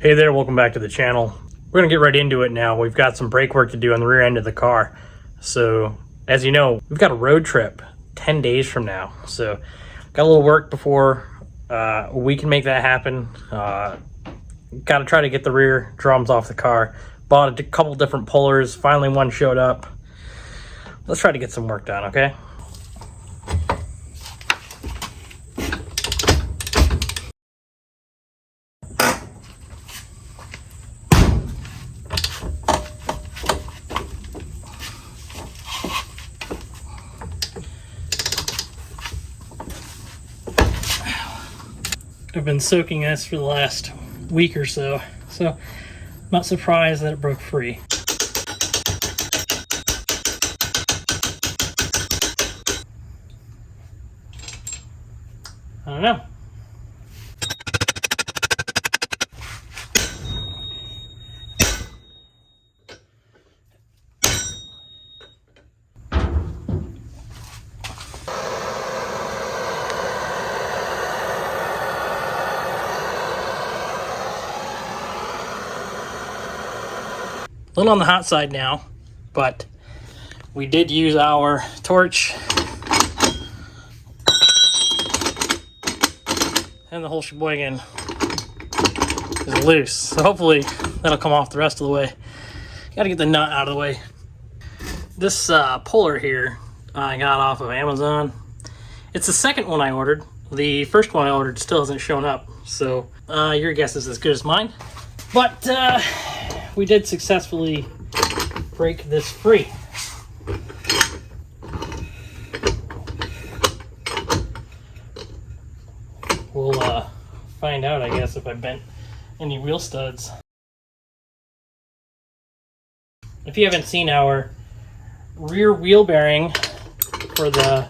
Hey there, welcome back to the channel. We're gonna get right into it now. We've got some brake work to do on the rear end of the car. So, as you know, we've got a road trip 10 days from now. So, got a little work before we can make that happen. Got to try to get the rear drums off the car. Bought a couple different pullers. Finally, one showed up. Let's try to get some work done, okay? I've been soaking this for the last week or so, I'm not surprised that it broke free. I don't know. A little on the hot side now, but we did use our torch and the whole sheboygan is loose. So hopefully that'll come off the rest of the way. Got to get the nut out of the way. This puller here I got off of Amazon. It's the second one I ordered. The first one I ordered still hasn't shown up. So your guess is as good as mine. But we did successfully break this free. We'll find out, I guess, if I bent any wheel studs. If you haven't seen our rear wheel bearing for the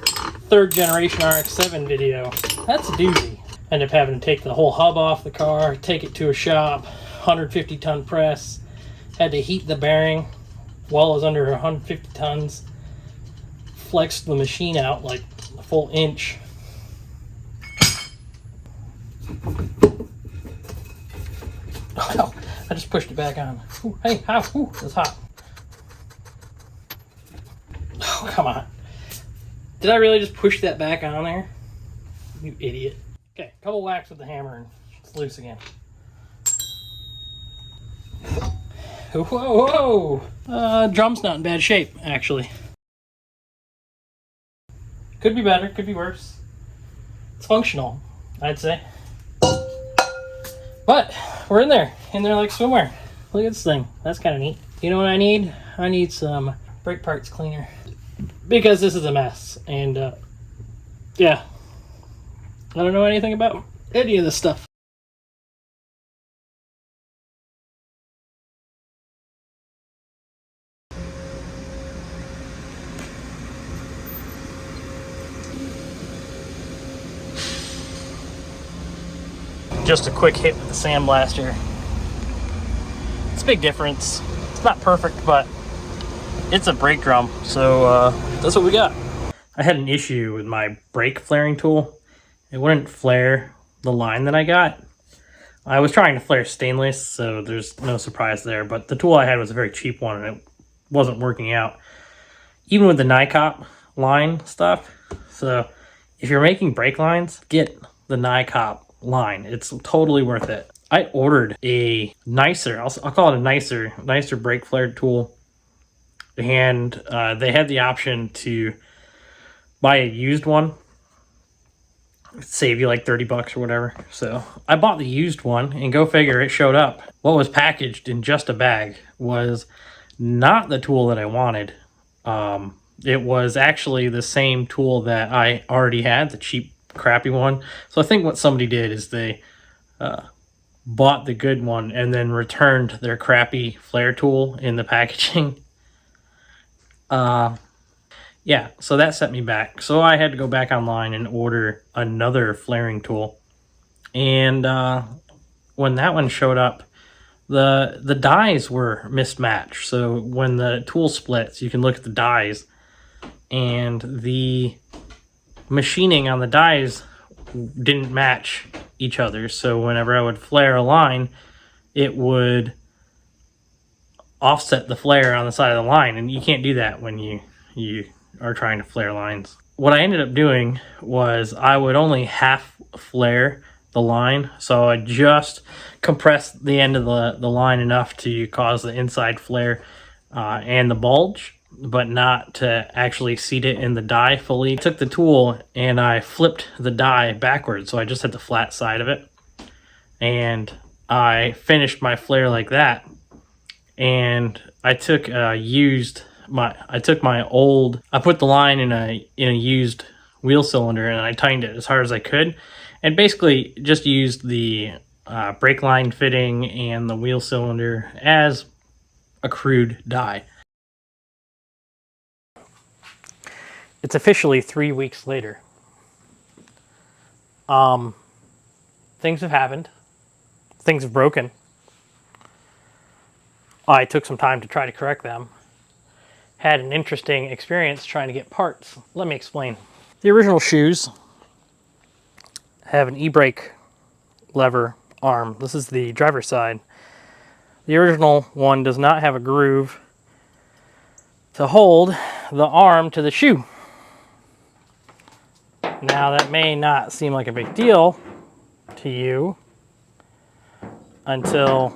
3rd generation RX-7 video, that's a doozy. Ended up having to take the whole hub off the car, take it to a shop, 150 ton press, had to heat the bearing while it was under 150 tons, flexed the machine out like a full inch. Oh no, I just pushed it back on. Ooh, hey, ow, ooh, it's hot. Oh, come on. Did I really just push that back on there? You idiot. Okay, couple whacks with the hammer and it's loose again. Whoa, whoa! Drum's not in bad shape, actually. Could be better, could be worse. It's functional, I'd say. But we're in there like swimwear. Look at this thing, that's kind of neat. You know what I need? I need some brake parts cleaner because this is a mess. And yeah, I don't know anything about any of this stuff. Just a quick hit with the sandblaster. It's a big difference. It's not perfect, but it's a brake drum, so that's what we got. I had an issue with my brake flaring tool. It wouldn't flare the line that I got. I was trying to flare stainless, so there's no surprise there, but the tool I had was a very cheap one and it wasn't working out. Even with the NICOP line stuff. So if you're making brake lines, get the NICOP line. It's totally worth it. I ordered a nicer, I'll call it a nicer brake flare tool, and they had the option to buy a used one. It'd save you like 30 bucks or whatever. So I bought the used one, and go figure, it showed up. What was packaged in just a bag was not the tool that I wanted. It was actually the same tool that I already had, the cheap crappy one. So I think what somebody did is they bought the good one and then returned their crappy flare tool in the packaging. Yeah, so that set me back. So I had to go back online and order another flaring tool. And when that one showed up, the dies were mismatched. So when the tool splits, you can look at the dies, and the machining on the dies didn't match each other. So whenever I would flare a line, it would offset the flare on the side of the line, and you can't do that when you are trying to flare lines. What I ended up doing was I would only half flare the line, so I just compress the end of the line enough to cause the inside flare and the bulge, but not to actually seat it in the die fully. I took the tool and I flipped the die backwards, so I just had the flat side of it, and I finished my flare like that. And I took I put the line in a used wheel cylinder, and I tightened it as hard as I could, and basically just used the brake line fitting and the wheel cylinder as a crude die. It's officially 3 weeks later. Things have happened. Things have broken. I took some time to try to correct them. Had an interesting experience trying to get parts. Let me explain. The original shoes have an e-brake lever arm. This is the driver's side. The original one does not have a groove to hold the arm to the shoe. Now that may not seem like a big deal to you until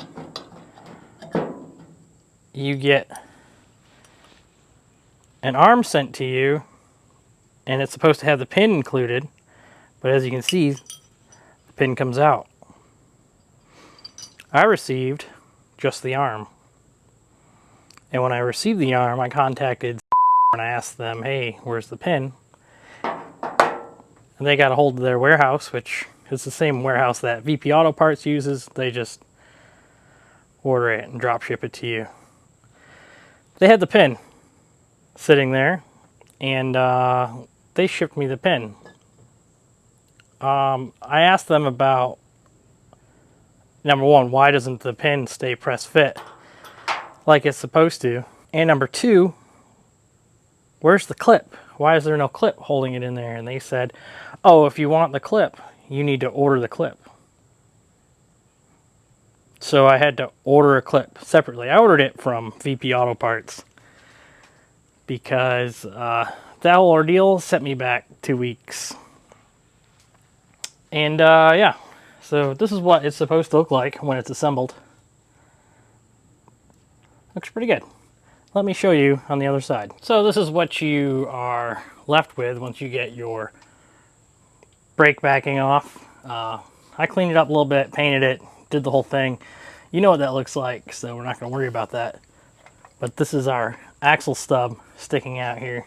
you get an arm sent to you, and it's supposed to have the pin included, but as you can see, the pin comes out. I received just the arm. And when I received the arm, I contacted and I asked them, hey, where's the pin? And they got a hold of their warehouse, which is the same warehouse that VP Auto Parts uses. They just order it and drop ship it to you. They had the pin sitting there, and they shipped me the pin. I asked them about, number one, why doesn't the pin stay press fit like it's supposed to? And number two, where's the clip? Why is there no clip holding it in there? And they said, oh, if you want the clip, you need to order the clip. So I had to order a clip separately. I ordered it from VP Auto Parts because that whole ordeal set me back 2 weeks. And yeah, so this is what it's supposed to look like when it's assembled. Looks pretty good. Let me show you on the other side. So this is what you are left with once you get your brake backing off. I cleaned it up a little bit, painted it, did the whole thing. You know what that looks like, so we're not going to worry about that. But this is our axle stub sticking out here.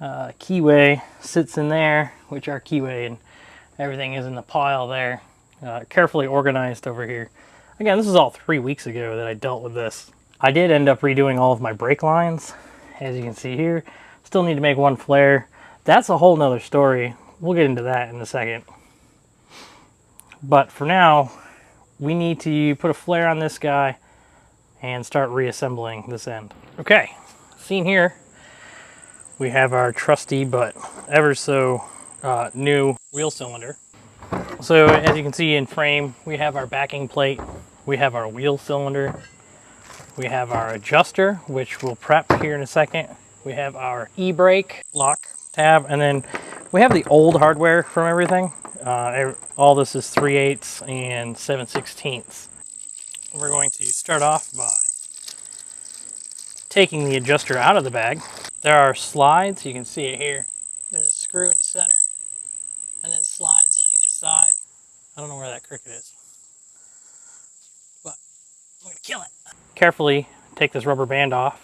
Keyway sits in there, which our keyway and everything is in the pile there. Carefully organized over here. Again, this is all 3 weeks ago that I dealt with this. I did end up redoing all of my brake lines, as you can see here. Still need to make one flare. That's a whole nother story. We'll get into that in a second. But for now, we need to put a flare on this guy and start reassembling this end. Okay, seen here, we have our trusty but ever so new wheel cylinder. So as you can see in frame, we have our backing plate, we have our wheel cylinder, we have our adjuster, which we'll prep here in a second. We have our e-brake lock tab, and then we have the old hardware from everything. All this is 3/8 and 7/16. We're going to start off by taking the adjuster out of the bag. There are slides, you can see it here. There's a screw in the center, and then slides on either side. I don't know where that cricket is, but I'm gonna kill it. Carefully take this rubber band off,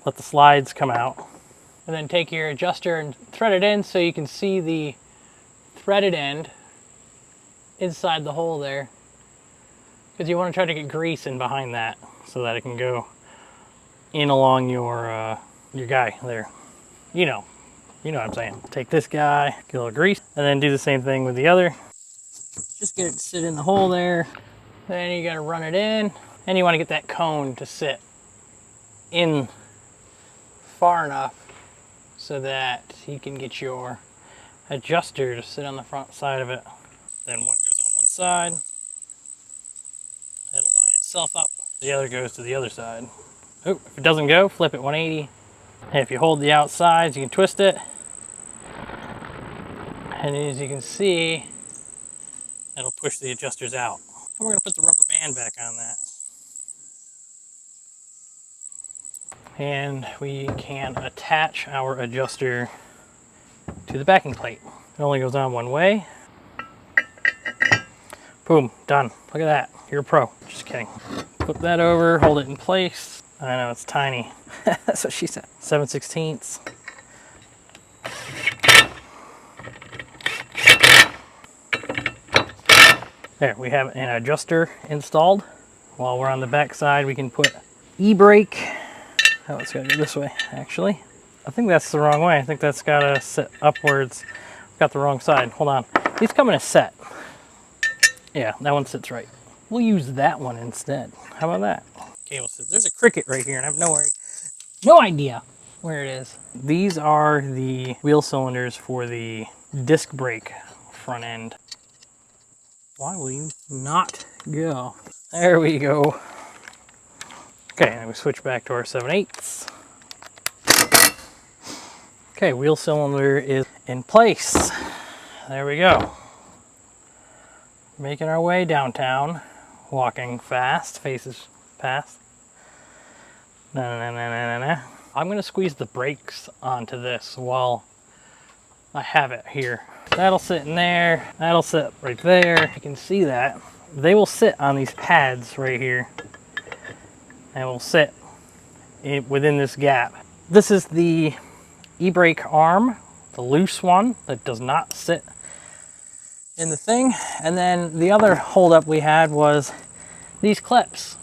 let the slides come out, and then take your adjuster and thread it in so you can see the threaded end inside the hole there, because you want to try to get grease in behind that so that it can go in along your guy there. You know what I'm saying. Take this guy, get a little grease, and then do the same thing with the other. Just get it to sit in the hole there. Then you gotta run it in, and you want to get that cone to sit in far enough so that you can get your adjuster to sit on the front side of it. Then one goes on one side, itself up. The other goes to the other side. Oh, if it doesn't go, flip it 180. And if you hold the outsides, you can twist it. And as you can see, it'll push the adjusters out. And we're going to put the rubber band back on that. And we can attach our adjuster to the backing plate. It only goes on one way. Boom, done. Look at that. You're a pro. Just kidding. Flip that over, hold it in place. I know, it's tiny. That's what she said. 7/16. There, we have an adjuster installed. While we're on the back side, we can put e-brake. Oh, it's gotta go this way, actually. I think that's the wrong way. I think that's gotta sit upwards. Got the wrong side. Hold on. These come in a set. Yeah, that one sits right. We'll use that one instead. How about that? Cable sits. There's a cricket right here, and I have no idea where it is. These are the wheel cylinders for the disc brake front end. Why will you not go? There we go. Okay, and we switch back to our 7/8. Okay, wheel cylinder is in place. There we go. Making our way downtown, walking fast, faces past. I'm gonna squeeze the brakes onto this while I have it here. That'll sit in there, that'll sit right there. You can see that. They will sit on these pads right here and will sit within this gap. This is the e-brake arm, the loose one that does not sit in the thing. And then the other holdup we had was these clips.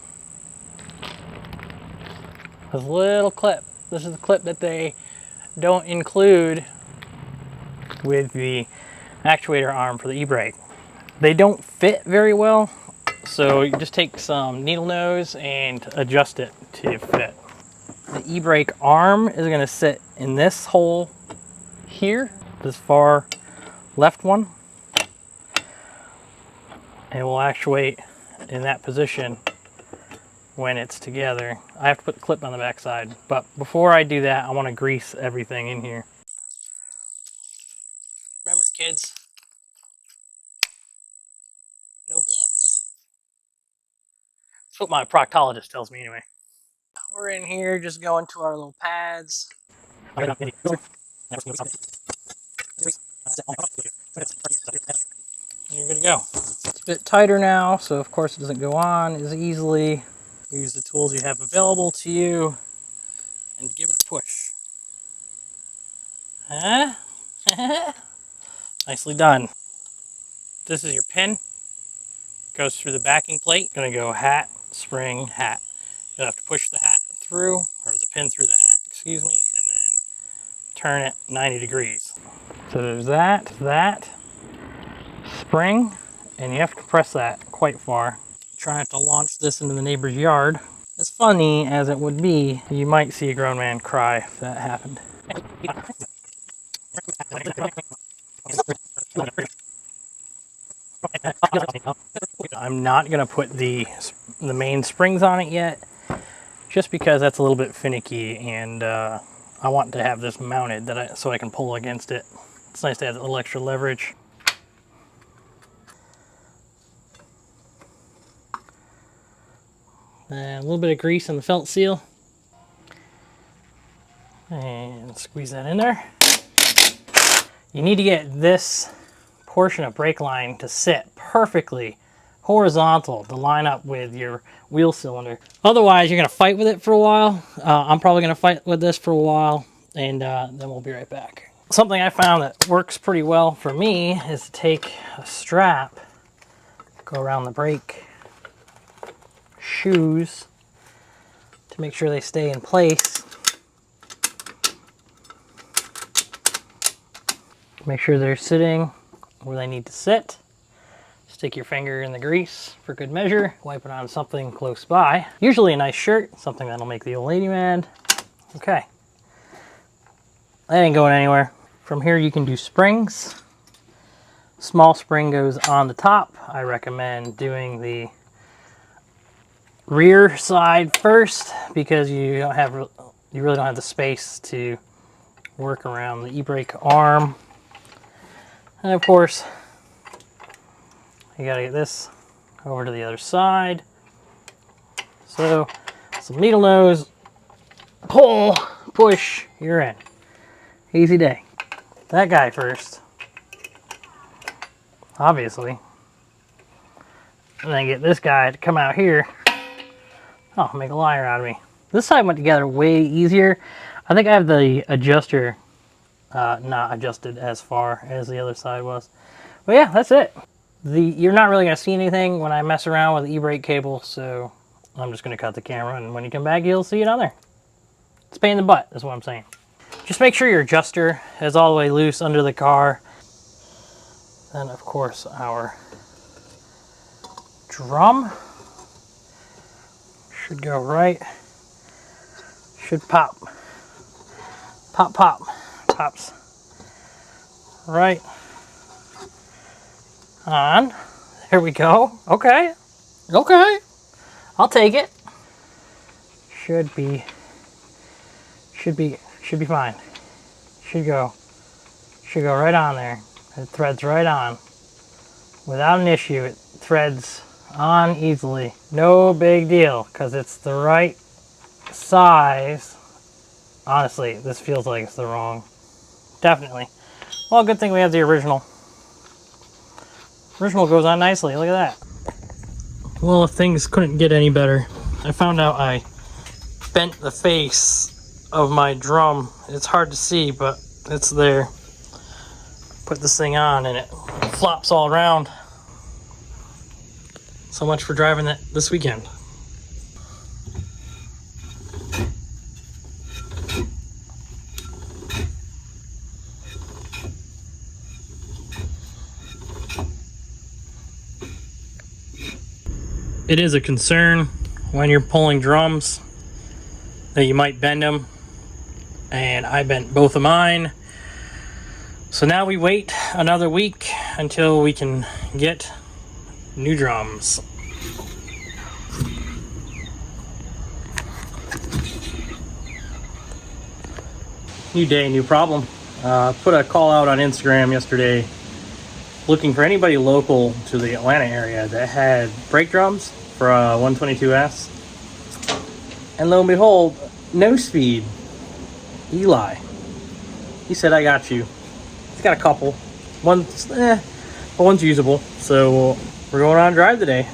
This little clip. This is the clip that they don't include with the actuator arm for the e-brake. They don't fit very well, so you just take some needle nose and adjust it to fit. The e-brake arm is going to sit in this hole here, this far left one. And it will actuate in that position when it's together. I have to put the clip on the back side, but before I do that, I want to grease everything in here. Remember, kids, no glove, no love. That's what my proctologist tells me anyway. We're in here just going to our little pads. You're good to go. It's a bit tighter now, so of course it doesn't go on as easily. Use the tools you have available to you and give it a push. Huh? Nicely done. This is your pin. Goes through the backing plate. Gonna go hat, spring, hat. You'll have to push the hat through, or the pin through the hat, excuse me, and then turn it 90 degrees. So there's that, spring, and you have to press that quite far. Try not to launch this into the neighbor's yard. As funny as it would be, you might see a grown man cry if that happened. I'm not gonna put the main springs on it yet, just because that's a little bit finicky, and I want to have this mounted so I can pull against it. It's nice to have a little extra leverage. And a little bit of grease on the felt seal. And squeeze that in there. You need to get this portion of brake line to sit perfectly horizontal to line up with your wheel cylinder. Otherwise, you're going to fight with it for a while. I'm probably going to fight with this for a while, and then we'll be right back. Something I found that works pretty well for me is to take a strap, go around the brake shoes to make sure they stay in place. Make sure they're sitting where they need to sit. Stick your finger in the grease for good measure. Wipe it on something close by. Usually a nice shirt, something that'll make the old lady mad. Okay. That ain't going anywhere. From here you can do springs. Small spring goes on the top. I recommend doing the rear side first because you really don't have the space to work around the e-brake arm. And of course, you gotta get this over to the other side. So, some needle nose, pull, push, you're in. Easy day. That guy first, obviously. And then get this guy to come out here. Oh, make a liar out of me. This side went together way easier. I think I have the adjuster not adjusted as far as the other side was. But yeah, that's it. You're not really going to see anything when I mess around with the e-brake cable, so I'm just going to cut the camera, and when you come back, you'll see it on there. It's a pain in the butt, is what I'm saying. Just make sure your adjuster is all the way loose under the car. Then, of course, our drum should go right. Should pop. Pop, pop. Pops. Right on. There we go. Okay. Okay. I'll take it. Should be fine. Should go right on there. It threads right on. Without an issue, it threads on easily. No big deal, because it's the right size. Honestly, this feels like it's the wrong. Definitely. Well, good thing we have the original. Original goes on nicely. Look at that. Well, if things couldn't get any better, I found out I bent the face of my drum. It's hard to see, but it's there. Put this thing on and it flops all around. So much for driving that this weekend. It is a concern when you're pulling drums that you might bend them, and I bent both of mine. So now we wait another week until we can get new drums. New day, new problem. Put a call out on Instagram yesterday looking for anybody local to the Atlanta area that had brake drums for a 122S. And lo and behold, No Speed, Eli. He said, I got you. He's got a couple. One's, but one's usable. So we're going on a drive today.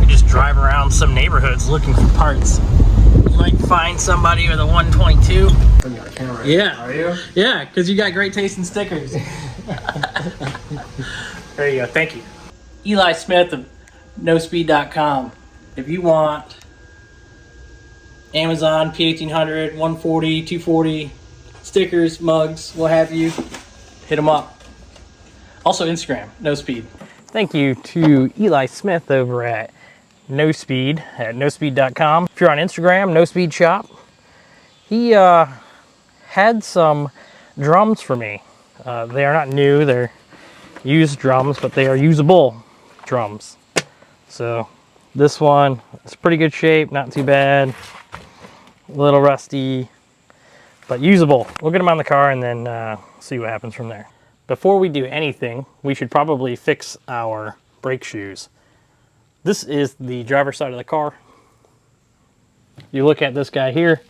We just drive around some neighborhoods looking for parts. You might find somebody with a 122. Yeah. Are you? Yeah, because you got great taste in stickers. There you go. Thank you. Eli Smith of NoSpeed.com. If you want Amazon P1800, 140, 240, stickers, mugs, what have you, hit them up. Also Instagram, NoSpeed. Thank you to Eli Smith over at NoSpeed at NoSpeed.com. If you're on Instagram, NoSpeed Shop. He had some drums for me. They are not new, they're used drums, but they are usable drums. So this one is pretty good shape, not too bad. A little rusty, but usable. We'll get them on the car and then see what happens from there. Before we do anything, we should probably fix our brake shoes. This is the driver's side of the car. You look at this guy here,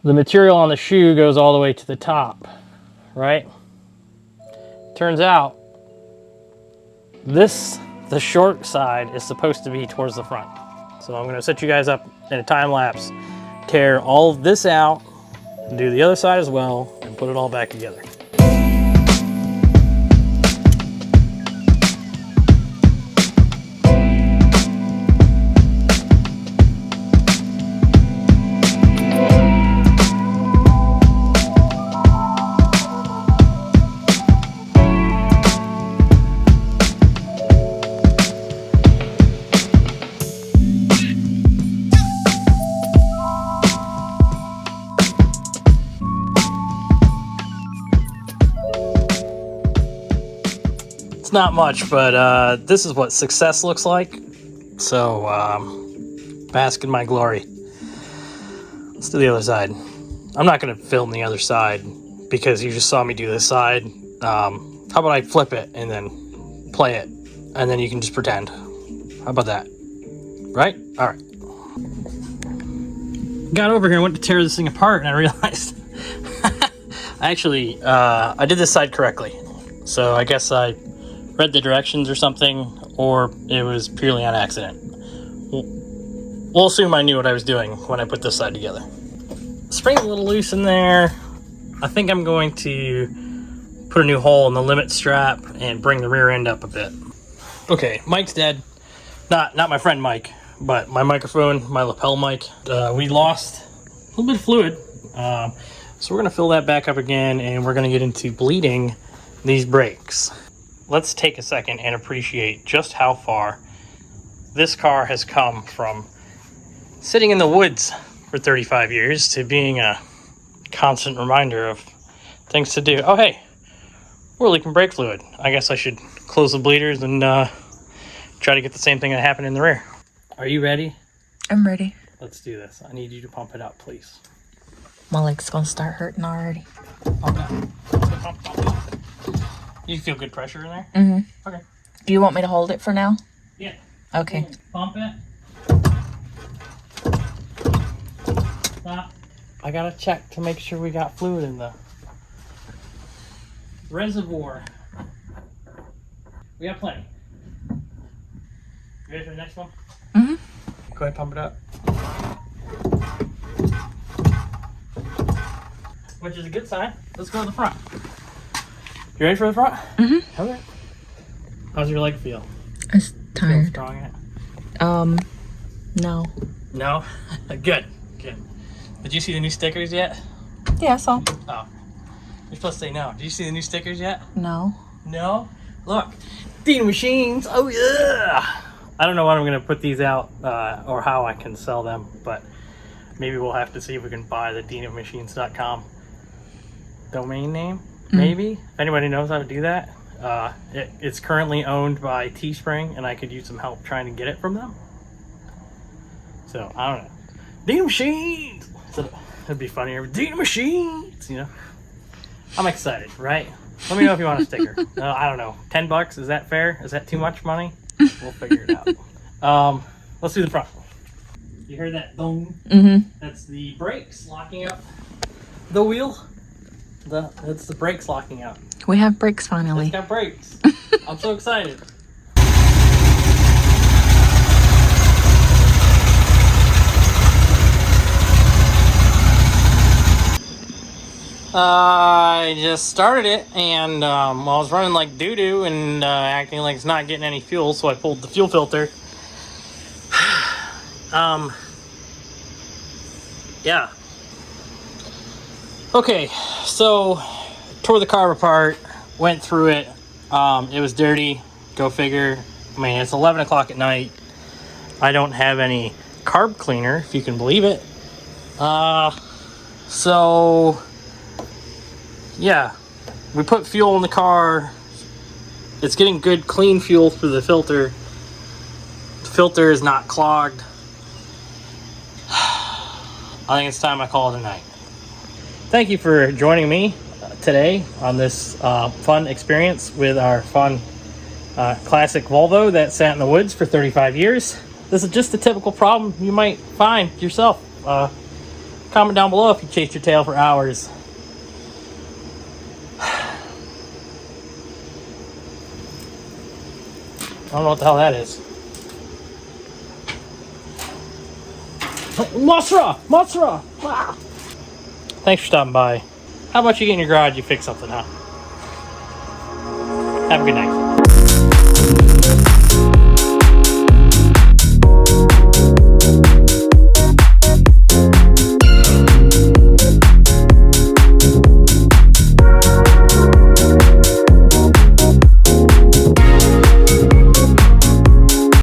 the material on the shoe goes all the way to the top, right? Turns out, the short side is supposed to be towards the front. So I'm gonna set you guys up in a time lapse, tear all of this out, do the other side as well, and put it all back together. It's not much, but this is what success looks like. So, bask in my glory. Let's do the other side. I'm not going to film the other side because you just saw me do this side. How about I flip it and then play it, and then you can just pretend. How about that? Right? All right. Got over here and went to tear this thing apart, and I realized I did this side correctly. So I guess I read the directions or something, or it was purely on accident. We'll assume I knew what I was doing when I put this side together. Spring's a little loose in there. I think I'm going to put a new hole in the limit strap and bring the rear end up a bit. Okay, mic's dead. Not my friend Mike, but my microphone, my lapel mic. We lost a little bit of fluid. So we're gonna fill that back up again, and we're gonna get into bleeding these brakes. Let's take a second and appreciate just how far this car has come from sitting in the woods for 35 years to being a constant reminder of things to do. Oh, hey, we're leaking brake fluid. I guess I should close the bleeders and try to get the same thing that happened in the rear. Are you ready? I'm ready. Let's do this. I need you to pump it up, please. My leg's gonna start hurting already. Pump it. Pump. You feel good pressure in there? Mm-hmm. Okay. Do you want me to hold it for now? Yeah. Okay. Pump it. Stop. I gotta check to make sure we got fluid in the reservoir. We got plenty. You ready for the next one? Mm-hmm. Go ahead, pump it up. Which is a good sign. Let's go to the front. You ready for the front? Mm-hmm. Okay. How's your leg feel? It's Feel tired. strong yet? No. No? Good. Did you see the new stickers yet? Yeah, I saw. Oh. You're supposed to say no. Did you see the new stickers yet? No. No? Look. Dino Machines. Oh, yeah. I don't know when I'm going to put these out or how I can sell them, but maybe we'll have to see if we can buy the dinomachines.com domain name. Maybe. If anybody knows how to do that. It's currently owned by Teespring, and I could use some help trying to get it from them. So, I don't know. Dino Machines! So, it'd be funnier. Dino Machines! You know? I'm excited, right? Let me know if you want a sticker. I don't know. $10? Is that fair? Is that too much money? We'll figure it out. Let's do the front. You heard that boom? Mm-hmm. That's the brakes locking up the wheel. That's the brakes locking up. We have brakes finally. It's got brakes. I'm so excited. I just started it, and I was running like doo-doo and acting like it's not getting any fuel, so I pulled the fuel filter. Yeah. Okay, so tore the car apart, went through it. It was dirty. Go figure. I mean, it's 11 o'clock at night. I don't have any carb cleaner, if you can believe it. So yeah, we put fuel in the car. It's getting good clean fuel through the filter. The filter is not clogged. I think it's time I call it a night. Thank you for joining me today on this fun experience with our fun classic Volvo that sat in the woods for 35 years. This is just a typical problem you might find yourself. Comment down below if you chased your tail for hours. I don't know what the hell that is. Mothra! Wow. Thanks for stopping by. How about you get in your garage, you fix something, huh? Have a good night.